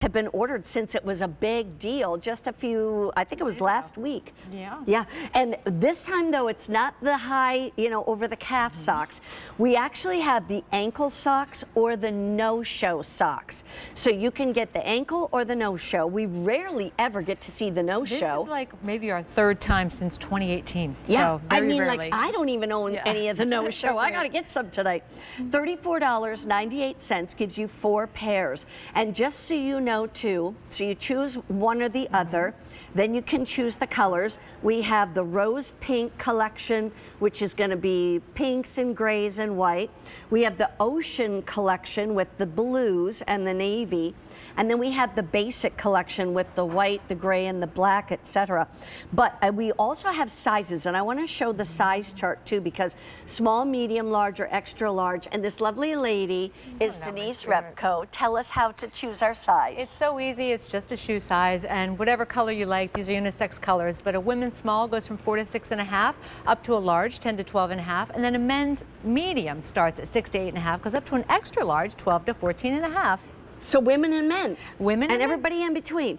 have been ordered since it was a big deal just a few, I think it was last week. Yeah. And this time though, it's not the high, over the calf socks. We actually have the ankle socks or the no-show socks. So you can get the ankle or the no-show. We rarely ever get to see the no-show. This is like maybe our third time since 2018. Yeah, so very rarely. like I don't even own any of the no-show. I gotta get some tonight. $34.98 gives you 4 pairs. And just so you know too, so you choose one or the other, then you can choose the colors. We have the rose pink collection, which is going to be pinks and grays and white. We have the ocean collection with the blues and the navy. And then we have the basic collection with the white, the gray, and the black, etc. But we also have sizes, and I want to show the size chart too, because small, medium, large, or extra large. And this lovely lady is Denise Repko. Tell us how to choose our size. It's so easy. It's just a shoe size, and whatever color you like. These are unisex colors, but a women's small goes from 4 to 6.5, up to a large 10 to 12.5, and then a men's medium starts at 6 to 8.5, goes up to an extra large 12 to 14.5. So women and men. Women and men. Everybody in between.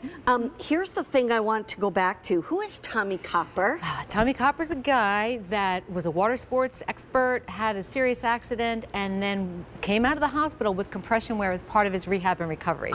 Here's the thing I want to go back to. Who is Tommie Copper? Tommie Copper's a guy that was a water sports expert, had a serious accident, and then came out of the hospital with compression wear as part of his rehab and recovery.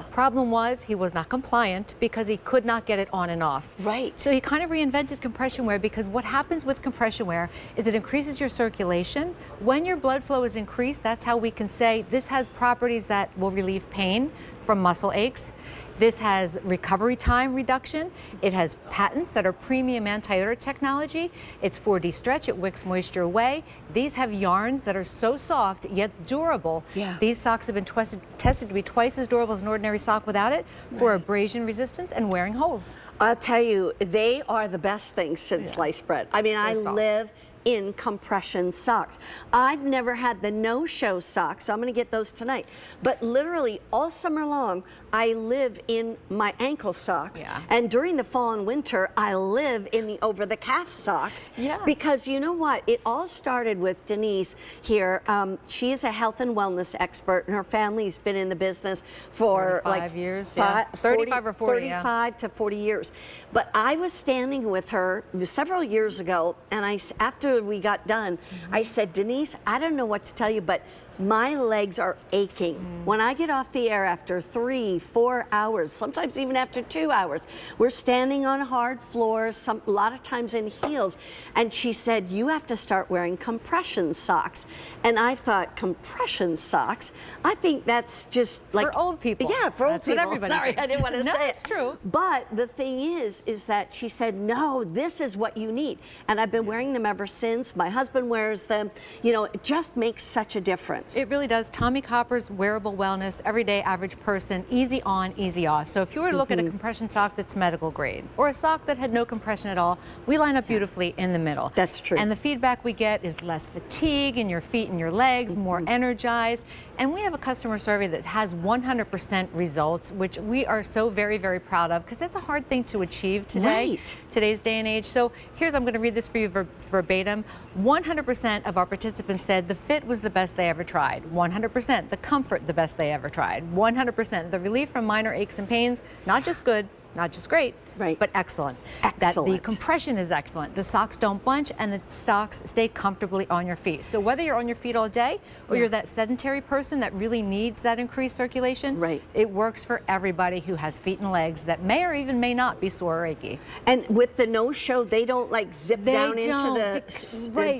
Problem was he was not compliant because he could not get it on and off. Right. So he kind of reinvented compression wear, because what happens with compression wear is it increases your circulation. When your blood flow is increased, that's how we can say this has properties that will relieve pain from muscle aches. This has recovery time reduction. It has patents that are premium anti-odor technology. It's 4D stretch. It wicks moisture away. These have yarns that are so soft yet durable. Yeah. These socks have been tested to be twice as durable as an ordinary sock without it, for abrasion resistance and wearing holes. I'll tell you, they are the best things since sliced bread. I mean, I live in compression socks. I've never had the no-show socks, so I'm gonna get those tonight. But literally all summer long, I live in my ankle socks. And during the fall and winter, I live in the over-the-calf socks. Because you know what? It all started with Denise here. She is a health and wellness expert, and her family's been in the business for 35 years, 35 or 40, 35 to 40 years. But I was standing with her several years ago, and after we got done, I said, Denise, I don't know what to tell you, but my legs are aching. When I get off the air after 3, 4 hours, sometimes even after 2 hours, we're standing on hard floors, a lot of times in heels. And she said, you have to start wearing compression socks. And I thought, compression socks? I think that's just like... For old people. Yeah, for old people. What everybody Sorry, thinks. I didn't want to say it. It's true. But the thing is that she said, no, this is what you need. And I've been wearing them ever since. My husband wears them. It just makes such a difference. It really does. Tommie Copper's wearable wellness, everyday average person, easy on, easy off. So if you were to look at a compression sock that's medical grade, or a sock that had no compression at all, we line up beautifully in the middle. That's true. And the feedback we get is less fatigue in your feet and your legs, more energized. And we have a customer survey that has 100% results, which we are so very, very proud of, because that's a hard thing to achieve today, today's day and age. So I'm going to read this for you verbatim. 100% of our participants said the fit was the best they ever tried. 100% the comfort the best they ever tried. 100% the relief from minor aches and pains, not just good, not just great, but excellent. That the compression is excellent. The socks don't bunch, and the socks stay comfortably on your feet. So whether you're on your feet all day, or you're that sedentary person that really needs that increased circulation, it works for everybody who has feet and legs that may or even may not be sore or achy. And with the no-show, they don't like zip down into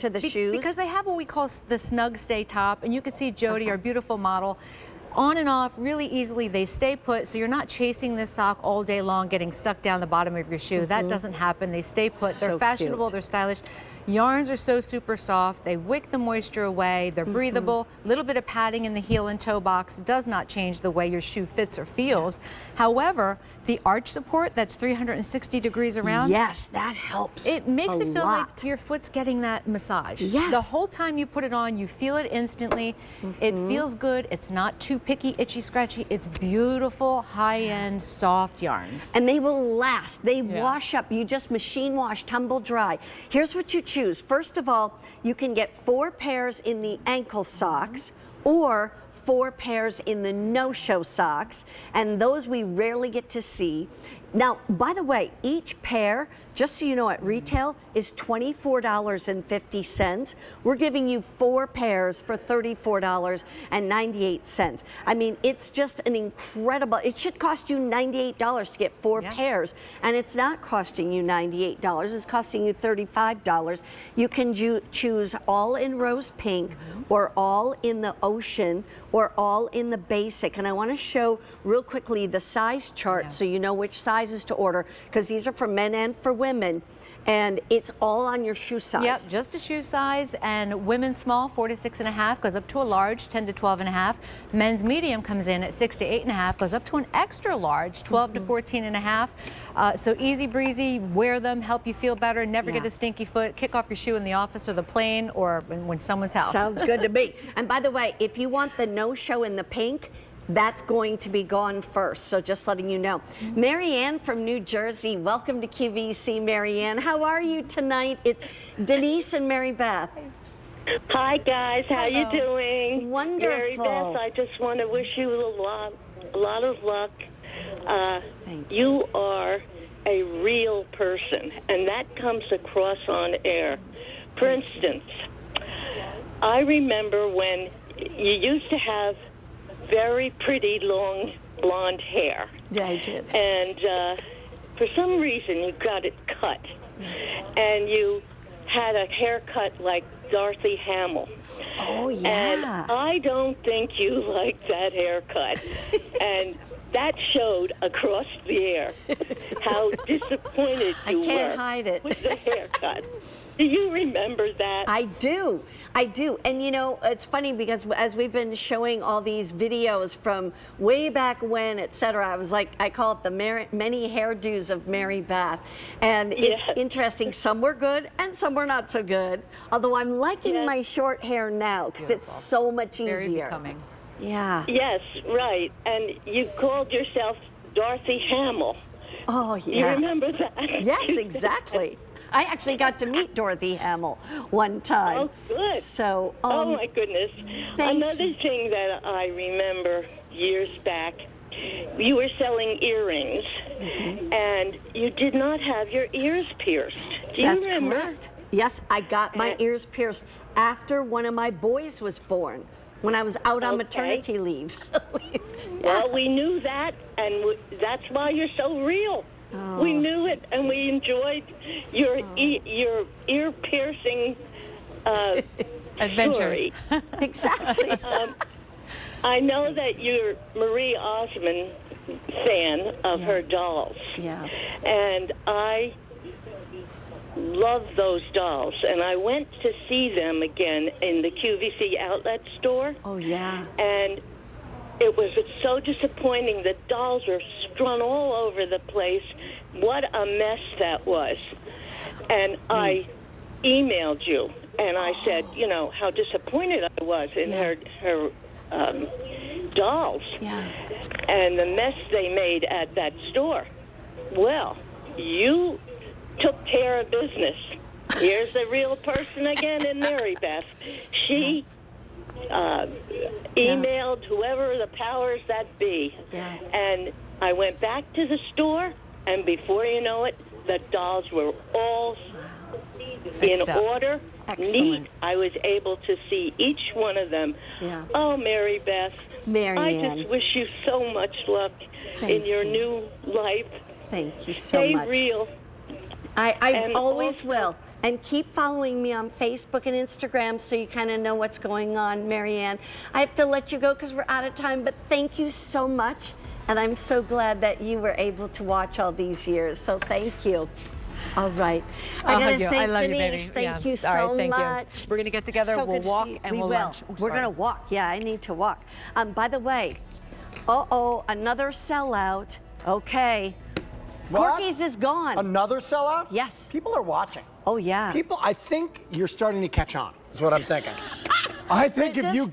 the shoes? Because they have what we call the snug stay top, and you can see Jody, our beautiful model, on and off really easily. They stay put, so you're not chasing this sock all day long, getting stuck down the bottom of your shoe. That doesn't happen. They stay put. They're fashionable, they're stylish. Yarns are so super soft. They wick the moisture away. They're breathable. A little bit of padding in the heel and toe box does not change the way your shoe fits or feels. However, the arch support that's 360 degrees around, yes, that helps. It makes it feel like your foot's getting that massage. The whole time you put it on, you feel it instantly. It feels good. It's not too picky, itchy, scratchy. It's beautiful, high-end, soft yarns. And they will last. They wash up. You just machine wash, tumble dry. Here's what you choose. First of all, you can get 4 pairs in the ankle socks, or 4 pairs in the no-show socks, and those we rarely get to see. Now, by the way, each pair, just so you know, at retail is $24.50. We're giving you 4 pairs for $34.98. I mean, it's just an incredible, it should cost you $98 to get 4 pairs, and it's not costing you $98, it's costing you $35. You can choose all in rose pink, or all in the ocean, or all in the basic. And I want to show real quickly the size chart so you know which sizes to order, because these are for men and for women, and it's all on your shoe size. Yep, just a shoe size, and women's small 4 to 6.5 goes up to a large 10 to 12.5. Men's medium comes in at 6 to 8.5, goes up to an extra large 12 to 14.5. So easy breezy, wear them, help you feel better, never get a stinky foot, kick off your shoe in the office or the plane or when someone's house. Sounds good to me. And by the way, if you want the no-show in the pink, that's going to be gone first, so just letting you know. Marianne from New Jersey, welcome to QVC, Marianne. How are you tonight? It's Denise and Mary Beth. Hi, guys. How you doing? Wonderful. Mary Beth, I just want to wish you a lot of luck. Thank you are a real person, and that comes across on air. For instance, I remember when you used to have very pretty long blonde hair. Yeah, I did. And for some reason you got it cut. And you had a haircut like Dorothy Hamill. Oh, yeah. And I don't think you liked that haircut. And that showed across the air how disappointed you were. I can't hide it. With the haircut. Do you remember that? I do. And you know, it's funny because as we've been showing all these videos from way back when, etc., I was like, I call it the many hairdos of Mary Beth. And it's interesting. Some were good and some were not so good. Although I'm liking my short hair now because it's so much easier. Very becoming. Yeah. Yes, right. And you called yourself Dorothy Hamill. Oh, yeah. You remember that? Yes, exactly. I actually got to meet Dorothy Hamill one time. Oh, good. So, oh, my goodness. Another you. thing that I remember years back, you were selling earrings, and you did not have your ears pierced. Do That's you remember? correct. Yes, I got my ears pierced after one of my boys was born, when I was out on maternity leave. Well, we knew that, and that's why you're so real. Oh. We knew it, and we enjoyed your ear piercing adventures. story. Exactly. I know that you're Marie Osmond fan of her dolls. Yeah. And I love those dolls. And I went to see them again in the QVC outlet store. Oh, yeah. And it was so disappointing. The dolls were strung all over the place. What a mess that was. And I emailed you, and I said, you know, how disappointed I was in her dolls. Yeah. And the mess they made at that store. Well, you took care of business. Here's the real person again in Mary Beth. She emailed whoever the powers that be. Yeah. And I went back to the store, and before you know it, the dolls were all in order, neat. I was able to see each one of them. Yeah. Oh, Mary Beth, Marianne. I just wish you so much luck in your new life. Thank you so much. Stay real. I always will. And keep following me on Facebook and Instagram so you kind of know what's going on, Marianne. I have to let you go because we're out of time, but thank you so much. And I'm so glad that you were able to watch all these years. So thank you. All right. I got to thank Denise. Thank you so much. We're going to get together. So we'll walk and we'll lunch. We're going to walk. Yeah, I need to walk. By the way, another sellout. Okay. What? Corky's is gone. Another sellout? Yes. People are watching. Oh, yeah. People, I think you're starting to catch on, is what I'm thinking. I think if you